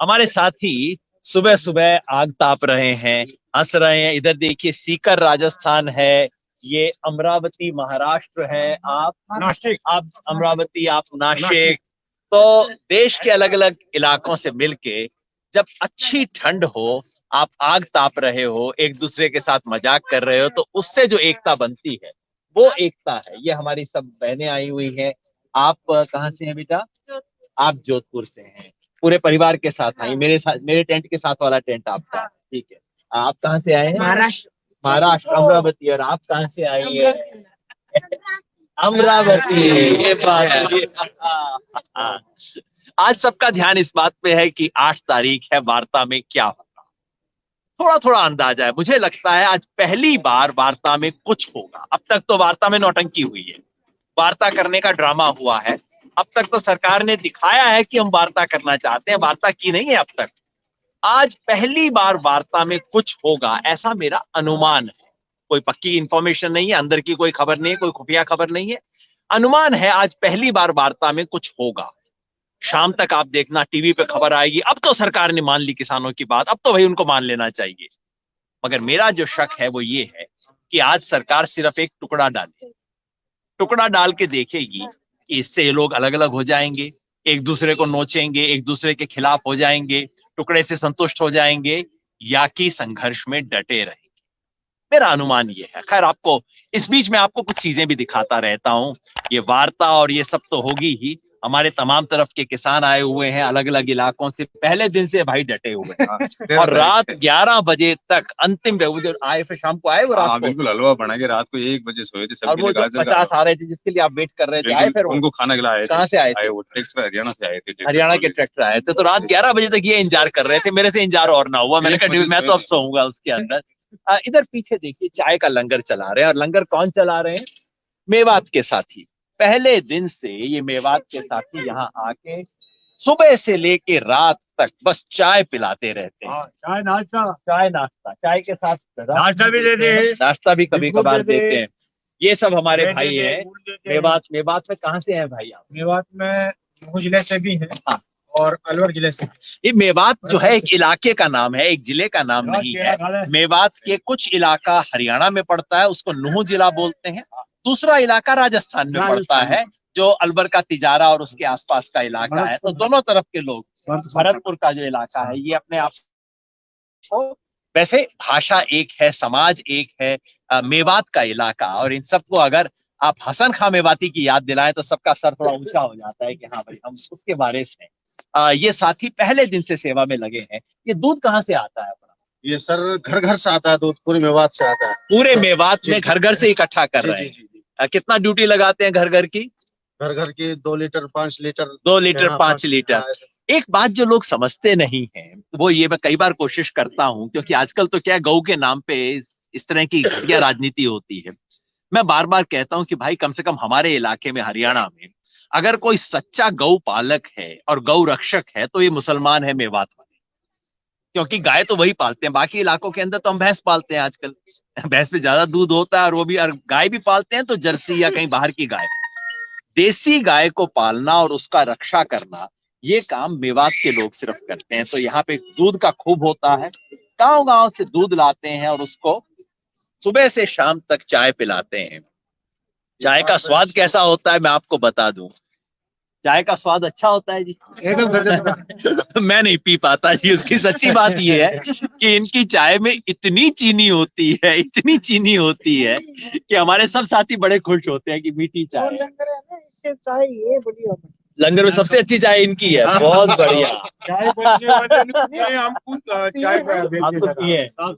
हमारे साथी सुबह सुबह आग ताप रहे हैं, हंस रहे हैं। इधर देखिए, सीकर राजस्थान है, ये अमरावती महाराष्ट्र है, आप नासिक, आप अमरावती, आप नासिक। तो देश के अलग अलग इलाकों से मिलके जब अच्छी ठंड हो, आप आग ताप रहे हो, एक दूसरे के साथ मजाक कर रहे हो, तो उससे जो एकता बनती है वो एकता है। ये हमारी सब बहनें आई हुई हैं। आप कहाँ से हैं बेटा? आप जोधपुर से हैं। पूरे परिवार के साथ आई, मेरे साथ, मेरे टेंट के साथ वाला टेंट आपका, ठीक है। आप कहाँ से आए हैं? महाराष्ट्र। महाराष्ट्र, अमरावती। और आप कहाँ से आई हैं? अमरावती। ये बात है। आज सबका ध्यान इस बात पे है कि 8 तारीख है, वार्ता में क्या होगा। थोड़ा थोड़ा अंदाजा है, मुझे लगता है आज पहली बार वार्ता में कुछ होगा। अब तक तो वार्ता में नौटंकी हुई है, वार्ता करने का ड्रामा हुआ है। अब तक तो सरकार ने दिखाया है कि हम वार्ता करना चाहते हैं, वार्ता की नहीं है अब तक। आज पहली बार वार्ता में कुछ होगा, ऐसा मेरा अनुमान है। कोई पक्की इंफॉर्मेशन नहीं है, अंदर की कोई खबर नहीं है, कोई खुफिया खबर नहीं है। अनुमान है आज पहली बार वार्ता में कुछ होगा। शाम तक आप देखना, टीवी पे खबर आएगी, अब तो सरकार ने मान ली किसानों की बात, अब तो भाई उनको मान लेना चाहिए। मगर मेरा जो शक है वो ये है कि आज सरकार सिर्फ एक टुकड़ा डाले, टुकड़ा डाल के देखेगी कि इससे ये लोग अलग अलग हो जाएंगे, एक दूसरे को नोचेंगे, एक दूसरे के खिलाफ हो जाएंगे, टुकड़े से संतुष्ट हो जाएंगे, या कि संघर्ष में डटे रहेंगे। मेरा अनुमान ये है। खैर, आपको इस बीच में आपको कुछ चीजें भी दिखाता रहता हूं। ये वार्ता और ये सब तो होगी ही। हमारे तमाम तरफ के किसान आए हुए हैं, अलग अलग इलाकों से, पहले दिन से भाई डटे हुए हैं। और रात 11 बजे तक अंतिम जो आए, फिर शाम को आए वो रात को, बिल्कुल हलवा बना के रात को 1 बजे सोए थे। और वो जो 50 आ रहे थे जिसके लिए आप वेट कर रहे थे, आए फिर उनको खाना खिलाया? कहाँ से आए थे? वो ट्रैक्टर हरियाणा से आए थे, हरियाणा के ट्रैक्टर आए थे। तो रात 11 बजे तक ये इंतजार कर रहे थे, मेरे से इंतजार और ना हुआ। मैंने कहा मैं तो अब सोऊंगा उसके अंदर। इधर पीछे देखिए, चाय का लंगर चला रहे हैं। और लंगर कौन चला रहे हैं? मेवात के साथी। पहले दिन से ये मेवात के साथी यहाँ आके सुबह से लेके रात तक बस चाय पिलाते रहते हैं। चाय नाश्ता, चाय नाश्ता, चाय के साथ नाश्ता भी देते हैं, नाश्ता भी कभी कभार देते हैं। ये सब हमारे भाई हैं मेवात। मेवात में कहाँ से हैं भाई आप? मेवात में महू जिले से भी है। हाँ। और अलवर जिले से। ये मेवात जो है एक इलाके का नाम है, एक जिले का नाम नहीं है। मेवात के कुछ इलाका हरियाणा में पड़ता है, उसको नुह जिला बोलते हैं। दूसरा इलाका राजस्थान में पड़ता है, जो अलवर का तिजारा और उसके आसपास का इलाका है। तो दोनों तरफ के लोग, भरतपुर का जो इलाका है, ये अपने आप को, वैसे भाषा एक है, समाज एक है, मेवात का इलाका। और इन सबको अगर आप हसन खां मेवाती की याद दिलाएं तो सबका सर थोड़ा ऊंचा हो जाता है कि हाँ भाई, हम उसके बारे में। ये साथी पहले दिन से सेवा में लगे हैं। ये दूध कहाँ से आता है अपना? ये सर घर घर से आता है दूध, पूरे मेवात से आता है। पूरे मेवात में घर घर से इकट्ठा कर रहे हैं। कितना ड्यूटी लगाते हैं घर घर की? घर घर की 2 लीटर 5 लीटर। 2 litre 5 litre. एक बात जो लोग समझते नहीं है, वो ये, मैं कई बार कोशिश करता हूं, क्योंकि आजकल तो क्या गौ के नाम पे इस तरह की घटिया राजनीति होती है। मैं बार बार कहता हूं कि भाई, कम से कम हमारे इलाके में, हरियाणा में, अगर कोई सच्चा गौ पालक है और गौ रक्षक है तो ये मुसलमान है, मेवात वाले। क्योंकि गाय तो वही पालते हैं, बाकी इलाकों के अंदर तो हम भैंस पालते हैं आजकल। भैंस पे ज्यादा दूध होता है, और वो भी, और गाय भी पालते हैं तो जर्सी या कहीं बाहर की गाय। देसी गाय को पालना और उसका रक्षा करना, ये काम मेवात के लोग सिर्फ करते हैं। तो यहाँ पे दूध का खूब होता है, गांव गांव से दूध लाते हैं और उसको सुबह से शाम तक चाय पिलाते हैं। चाय का स्वाद कैसा होता है मैं आपको बता दूं। चाय का स्वाद अच्छा होता है जी, एकदम गजब। मैं नहीं पी पाता जी। उसकी सच्ची बात ये है कि इनकी चाय में इतनी चीनी होती है, इतनी चीनी होती है कि हमारे सब साथी बड़े खुश होते हैं कि मीठी चाय है। इससे चाय ये बढ़िया। लंगर में सबसे अच्छी चाय इनकी है, बहुत बढ़िया। चाय हमको चाय आपको पिए? आप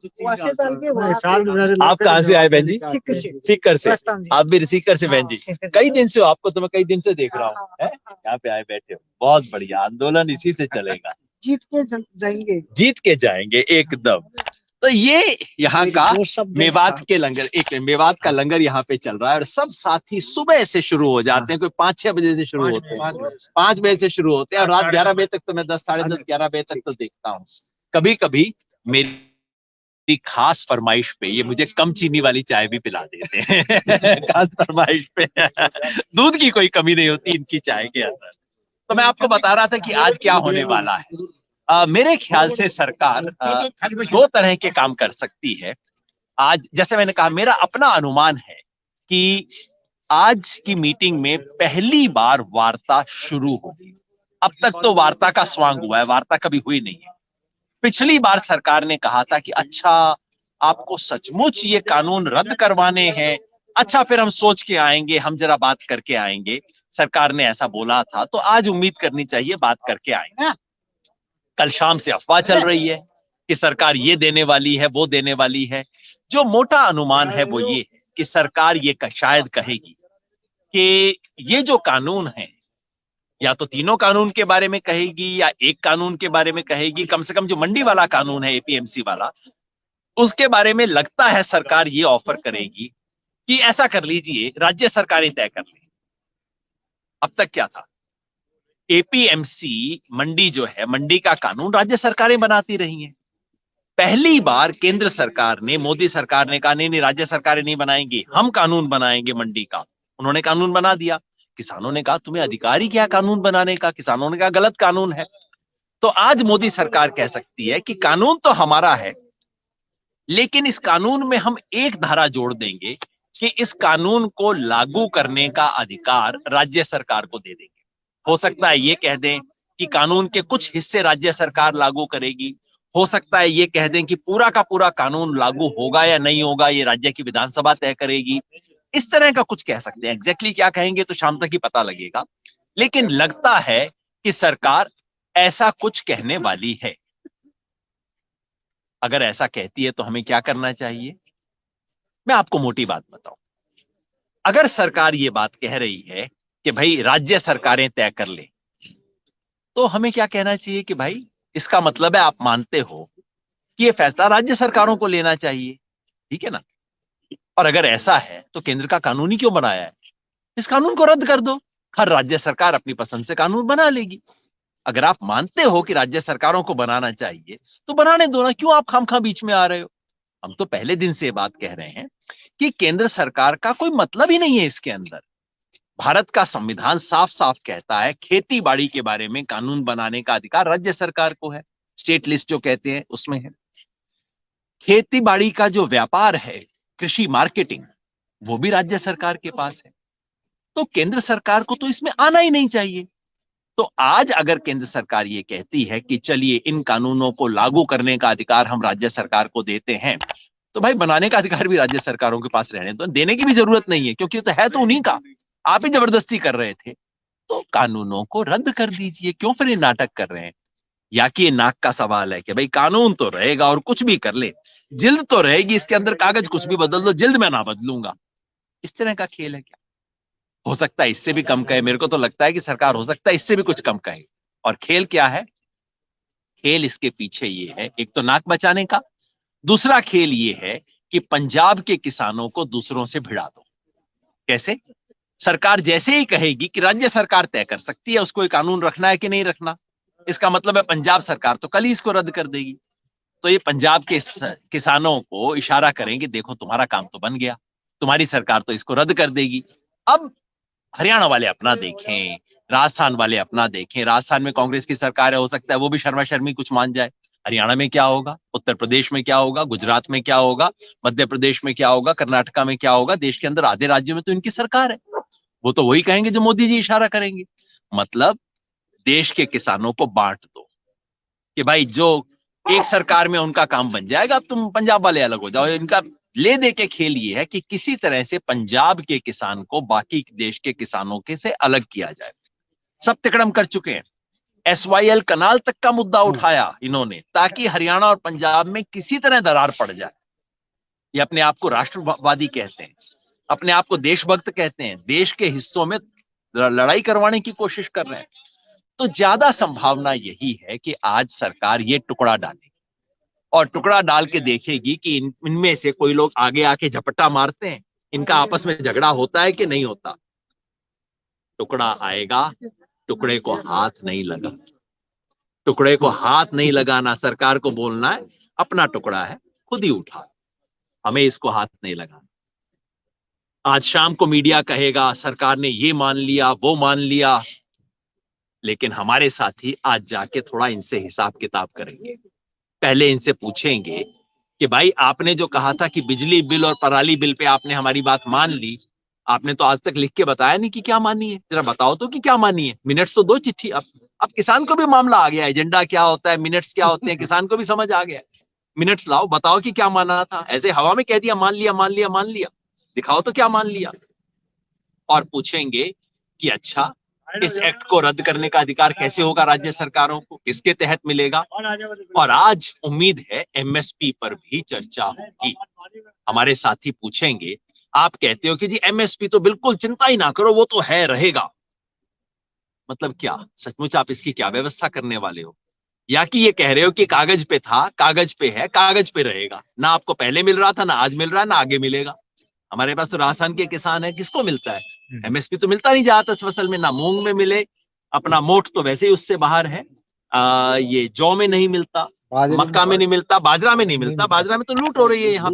आप कहाँ से आए बहन जी? सीकर से। राजस्थान जी। आप भी सीकर से बहन जी? कई दिन से हो, आपको तो मैं कई दिन से देख रहा हूँ, यहाँ पे आए बैठे हो। बहुत बढ़िया, आंदोलन इसी से चलेगा। जीत के जाएंगे। जीत के जाएंगे एकदम। तो ये यहाँ का मेवात के लंगर, एक मेवात का लंगर यहाँ पे चल रहा है। और सब साथी सुबह से शुरू हो जाते हैं, कोई 5-6 बजे से शुरू होते हैं, 5 बजे से शुरू होते हैं, और रात 11 बजे तक तो मैं 10, साढ़े 10, 11 बजे तक तो देखता हूँ। कभी कभी मेरी खास फरमाइश पे ये मुझे कम चीनी वाली चाय भी पिला देते हैं। खास फरमाइश पे। दूध की कोई कमी नहीं होती इनकी चाय के अंदर। तो मैं आपको बता रहा था कि आज क्या होने वाला है। मेरे ख्याल से सरकार दो तरह के काम कर सकती है। आज जैसे मैंने कहा, मेरा अपना अनुमान है कि आज की मीटिंग में पहली बार वार्ता शुरू होगी। अब तक तो वार्ता का स्वांग हुआ है, वार्ता कभी हुई नहीं है। पिछली बार सरकार ने कहा था कि अच्छा, आपको सचमुच ये कानून रद्द करवाने हैं, अच्छा फिर हम सोच के आएंगे, हम जरा बात करके आएंगे। सरकार ने ऐसा बोला था, तो आज उम्मीद करनी चाहिए बात करके आएंगे। कल शाम से अफवाह चल रही है कि सरकार ये देने वाली है, वो देने वाली है। जो मोटा अनुमान है वो ये है कि सरकार ये शायद कहेगी कि ये जो कानून है, या तो तीनों कानून के बारे में कहेगी या एक कानून के बारे में कहेगी। कम से कम जो मंडी वाला कानून है, एपीएमसी वाला, उसके बारे में लगता है सरकार ये ऑफर करेगी कि ऐसा कर लीजिए, राज्य सरकारें तय कर लें। अब तक क्या था, एपीएमसी मंडी जो है, मंडी का कानून राज्य सरकारें बनाती रही हैं। पहली बार केंद्र सरकार ने, मोदी सरकार ने कहा नहीं नहीं, राज्य सरकारें नहीं बनाएंगी, हम कानून बनाएंगे मंडी का। उन्होंने कानून बना दिया। किसानों ने कहा तुम्हें अधिकार ही क्या कानून बनाने का? किसानों ने कहा गलत कानून है। तो आज मोदी सरकार कह सकती है कि कानून तो हमारा है, लेकिन इस कानून में हम एक धारा जोड़ देंगे कि इस कानून को लागू करने का अधिकार राज्य सरकार को दे देंगे। हो सकता है ये कह दें कि कानून के कुछ हिस्से राज्य सरकार लागू करेगी, हो सकता है ये कह दें कि पूरा का पूरा कानून लागू होगा या नहीं होगा ये राज्य की विधानसभा तय करेगी। इस तरह का कुछ कह सकते हैं। एग्जैक्टली क्या कहेंगे तो शाम तक ही पता लगेगा, लेकिन लगता है कि सरकार ऐसा कुछ कहने वाली है। अगर ऐसा कहती है तो हमें क्या करना चाहिए? मैं आपको मोटी बात बताऊं। अगर सरकार ये बात कह रही है कि भाई राज्य सरकारें तय कर ले, तो हमें क्या कहना चाहिए कि भाई इसका मतलब है आप मानते हो कि ये फैसला राज्य सरकारों को लेना चाहिए, ठीक है ना? और अगर ऐसा है तो केंद्र का कानून ही क्यों बनाया है? इस कानून को रद्द कर दो, हर राज्य सरकार अपनी पसंद से कानून बना लेगी। अगर आप मानते हो कि राज्य सरकारों को बनाना चाहिए तो बनाने दो ना, क्यों आप खामखा बीच में आ रहे हो? हम तो पहले दिन से बात कह रहे हैं कि केंद्र सरकार का कोई मतलब ही नहीं है इसके अंदर। भारत का संविधान साफ साफ कहता है खेती बाड़ी के बारे में कानून बनाने का अधिकार राज्य सरकार को है। स्टेट लिस्ट जो कहते हैं उसमें है। खेती बाड़ी का जो व्यापार है, कृषि मार्केटिंग, वो भी राज्य सरकार के पास है। तो केंद्र सरकार को तो इसमें आना ही नहीं चाहिए। तो आज अगर केंद्र सरकार ये कहती है कि चलिए इन कानूनों को लागू करने का अधिकार हम राज्य सरकार को देते हैं, तो भाई बनाने का अधिकार भी राज्य सरकारों के पास रहने दो। देने की भी जरूरत नहीं है, क्योंकि तो है तो उन्हीं का, आप ही जबरदस्ती कर रहे थे। तो कानूनों को रद्द कर दीजिए, क्यों फिर ये नाटक कर रहे हैं? या कि ये नाक का सवाल है कि भाई कानून तो रहेगा और कुछ भी कर ले, जिल्द तो रहेगी, इसके अंदर कागज कुछ भी बदल दो, जिल्द मैं ना बदलूंगा। इस तरह का खेल है क्या? हो सकता है इससे भी कम कहे। मेरे को तो लगता है कि सरकार हो सकता है इससे भी कुछ कम कहे। और खेल क्या है? खेल इसके पीछे ये है, एक तो नाक बचाने का, दूसरा खेल ये है कि पंजाब के किसानों को दूसरों से भिड़ा दो। कैसे? सरकार जैसे ही कहेगी कि राज्य सरकार तय कर सकती है उसको ये कानून रखना है कि नहीं रखना, इसका मतलब है पंजाब सरकार तो कल ही इसको रद्द कर देगी। तो ये पंजाब के किसानों को इशारा करेंगे, देखो तुम्हारा काम तो बन गया, तुम्हारी सरकार तो इसको रद्द कर देगी। अब हरियाणा वाले अपना देखें, राजस्थान वाले अपना देखें। राजस्थान में कांग्रेस की सरकार है, हो सकता है वो भी शर्मा शर्मी कुछ मान जाए। हरियाणा में क्या होगा, उत्तर प्रदेश में क्या होगा, गुजरात में क्या होगा, मध्य प्रदेश में क्या होगा, कर्नाटका में क्या होगा? देश के अंदर आधे राज्यों में तो इनकी सरकार है। वो तो वही कहेंगे जो मोदी जी इशारा करेंगे। मतलब देश के किसानों को बांट दो कि भाई जो एक सरकार में उनका काम बन जाएगा, अब तुम पंजाब वाले अलग हो जाओ। इनका ले दे के खेल ये है कि किसी तरह से पंजाब के किसान को बाकी देश के किसानों के से अलग किया जाए। सब तिकड़म कर चुके हैं। एसवाईएल कनाल तक का मुद्दा उठाया इन्होंने, ताकि हरियाणा और पंजाब में किसी तरह दरार पड़ जाए। ये अपने आप को राष्ट्रवादी कहते हैं, अपने आप को देशभक्त कहते हैं, देश के हिस्सों में लड़ाई करवाने की कोशिश कर रहे हैं। तो ज्यादा संभावना यही है कि आज सरकार ये टुकड़ा डालेगी और टुकड़ा डाल के देखेगी कि इनमें से कोई लोग आगे आके झपट्टा मारते हैं, इनका आपस में झगड़ा होता है कि नहीं होता। टुकड़ा आएगा, टुकड़े को हाथ नहीं लगा, टुकड़े को हाथ नहीं लगाना। सरकार को बोलना है अपना टुकड़ा है, खुद ही उठा, हमें इसको हाथ नहीं लगाना। आज शाम को मीडिया कहेगा सरकार ने ये मान लिया, वो मान लिया, लेकिन हमारे साथी आज जाके थोड़ा इनसे हिसाब किताब करेंगे। पहले इनसे पूछेंगे कि भाई आपने जो कहा था कि बिजली बिल और पराली बिल पे आपने हमारी बात मान ली, आपने तो आज तक लिख के बताया नहीं कि क्या मानी है। जरा बताओ तो कि क्या मानी है। मिनट्स तो दो चिट्ठी। अब किसान को भी मामला आ गया, एजेंडा क्या होता है, मिनट्स क्या होते हैं, किसान को भी समझ आ गया। मिनट्स लाओ, बताओ कि क्या माना था। ऐसे हवा में कह दिया मान लिया मान लिया मान लिया, दिखाओ तो क्या मान लिया। और पूछेंगे कि अच्छा इस एक्ट को रद्द करने का अधिकार कैसे होगा राज्य सरकारों को, किसके तहत मिलेगा। और आज उम्मीद है एमएसपी पर भी चर्चा होगी। हमारे साथी पूछेंगे आप कहते हो कि जी एमएसपी तो बिल्कुल चिंता ही ना करो, वो तो है रहेगा। मतलब क्या सचमुच आप इसकी क्या व्यवस्था करने वाले हो, या कि ये कह रहे हो कि कागज पे था, कागज पे है, कागज पे रहेगा। ना आपको पहले मिल रहा था, ना आज मिल रहा है, ना आगे मिलेगा। हमारे पास तो राजस्थान के किसान है, किसको मिलता है एमएसपी? तो मिलता नहीं जाता इस फसल में, ना मूंग में मिले, अपना मोठ तो वैसे ही उससे बाहर है। ये जौ में नहीं मिलता, मक्का में नहीं मिलता, बाजरा में नहीं मिलता। बाजरा में तो लूट हो रही है यहाँ।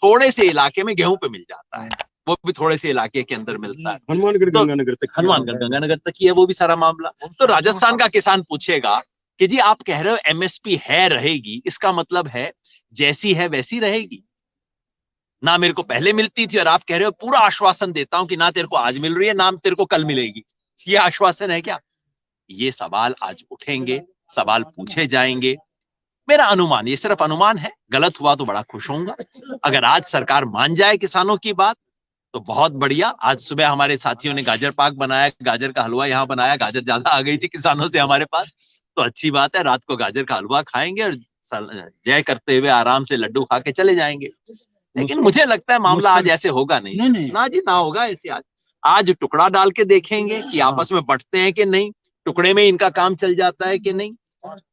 थोड़े से इलाके में गेहूं पे मिल जाता है, वो भी थोड़े से इलाके के अंदर मिलता है। हनुमानगढ़ गंगानगर तक ही है वो भी सारा मामला। तो राजस्थान का किसान पूछेगा कि जी आप कह रहे हो एमएसपी है रहेगी, इसका मतलब है जैसी है वैसी रहेगी। ना मेरे को पहले मिलती थी और आप कह रहे हो, पूरा आश्वासन देता हूं कि ना तेरे को आज मिल रही है, ना तेरे को कल मिलेगी। ये आश्वासन है क्या? ये सवाल आज उठेंगे, सवाल पूछे जाएंगे। मेरा अनुमान, ये सिर्फ अनुमान है, गलत हुआ तो बड़ा खुश होऊंगा। अगर आज सरकार मान जाए किसानों की बात तो बहुत बढ़िया। आज सुबह हमारे साथियों ने गाजर पाक बनाया, गाजर का हलवा यहाँ बनाया। गाजर ज्यादा आ गई थी किसानों से हमारे पास, तो अच्छी बात है। रात को गाजर का हलवा खाएंगे और जय करते हुए आराम से लड्डू खा के चले जाएंगे। लेकिन मुझे लगता है मामला आज ऐसे होगा नहीं। ना जी, ना होगा ऐसे। आज टुकड़ा डाल के देखेंगे कि आपस में बंटते हैं कि नहीं, टुकड़े में इनका काम चल जाता है कि नहीं।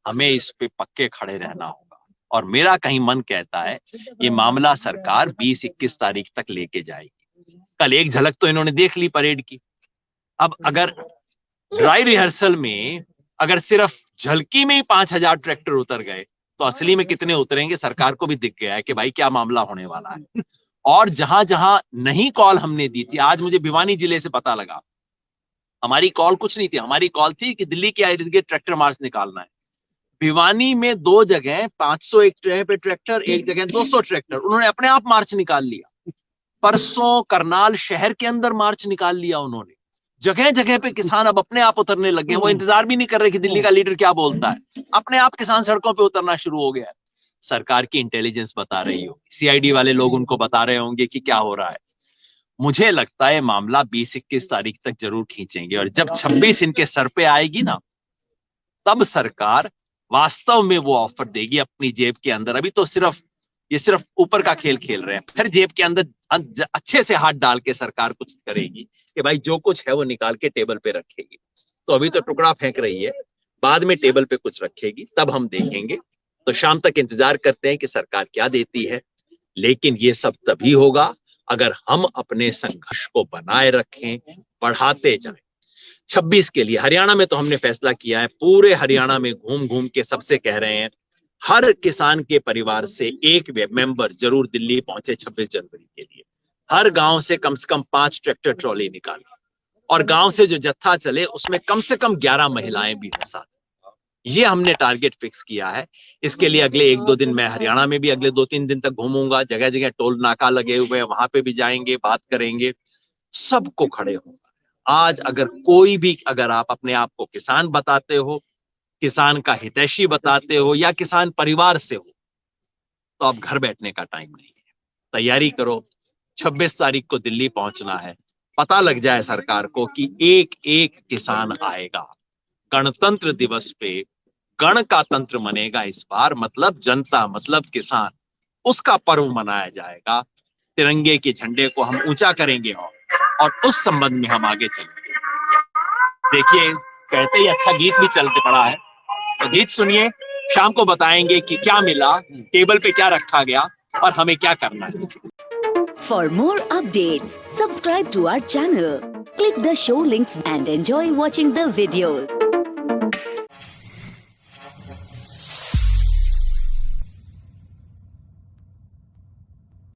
हमें इस पे पक्के खड़े रहना होगा। और मेरा कहीं मन कहता है ये मामला सरकार 20-21 तारीख तक लेके जाएगी। कल एक झलक तो इन्होंने देख ली परेड की। अब अगर ड्राई रिहर्सल में अगर सिर्फ झलकी में ही 5000 ट्रैक्टर उतर गए, तो असली में कितने उतरेंगे सरकार को भी दिख गया है कि भाई क्या मामला होने वाला है। और जहां जहां नहीं कॉल हमने दी थी, आज मुझे भिवानी जिले से पता लगा, हमारी कॉल कुछ नहीं थी। हमारी कॉल थी कि दिल्ली के इर्द गिर्द ट्रैक्टर मार्च निकालना है। भिवानी में 2 जगह 501 पे ट्रैक्टर, एक जगह 200 ट्रैक्टर, उन्होंने अपने आप मार्च निकाल लिया। परसों करनाल शहर के अंदर मार्च निकाल लिया उन्होंने। जगह जगह पे किसान अब अपने आप उतरने लगे हैं। वो इंतजार भी नहीं कर रहे कि दिल्ली का लीडर क्या बोलता है, अपने आप किसान सड़कों पे उतरना शुरू हो गया है। सरकार की इंटेलिजेंस बता रही होगी, सीआईडी वाले लोग उनको बता रहे होंगे कि क्या हो रहा है। मुझे लगता है मामला 20-21 तारीख तक जरूर खींचेंगे, और जब 26 इनके सर पे आएगी ना, तब सरकार वास्तव में वो ऑफर देगी अपनी जेब के अंदर। अभी तो सिर्फ ऊपर का खेल खेल रहे हैं, फिर जेब के अंदर अच्छे से हाथ डाल के सरकार कुछ करेगी कि भाई जो कुछ है वो निकाल के टेबल पे रखेगी। तो अभी तो टुकड़ा फेंक रही है, बाद में टेबल पे कुछ रखेगी, तब हम देखेंगे। तो शाम तक इंतजार करते हैं कि सरकार क्या देती है। लेकिन ये सब तभी होगा अगर हम अपने संघर्ष को बनाए रखें, बढ़ाते जाएं। 26 के लिए हरियाणा में तो हमने फैसला किया है, पूरे हरियाणा में घूम घूम के सबसे कह रहे हैं हर किसान के परिवार से एक मेंबर जरूर दिल्ली पहुंचे 26 जनवरी के लिए। हर गांव से कम 5 ट्रैक्टर ट्रॉली निकाले, और गांव से जो जत्था चले उसमें कम से कम 11 महिलाएं भी हो साथ। ये हमने टारगेट फिक्स किया है। इसके लिए अगले 1-2 दिन मैं हरियाणा में भी अगले 2-3 दिन तक घूमूंगा। जगह जगह टोल नाका लगे हुए, वहां पे भी जाएंगे, बात करेंगे, सबको खड़े होंगे। आज अगर आप अपने आप को किसान बताते हो, किसान का हितैषी बताते हो, या किसान परिवार से हो, तो अब घर बैठने का टाइम नहीं है। तैयारी करो, 26 तारीख को दिल्ली पहुंचना है। पता लग जाए सरकार को कि एक एक किसान आएगा। गणतंत्र दिवस पे गण का तंत्र मनेगा इस बार, मतलब जनता, मतलब किसान, उसका पर्व मनाया जाएगा। तिरंगे के झंडे को हम ऊंचा करेंगे और उस संबंध में हम आगे चलेंगे। देखिए, कहते ही अच्छा गीत भी चलते पड़ा है, तो गीत सुनिए। शाम को बताएंगे कि क्या मिला, टेबल पे क्या रखा गया और हमें क्या करना है। For more updates, subscribe to our channel, click the show links and enjoy watching the videos.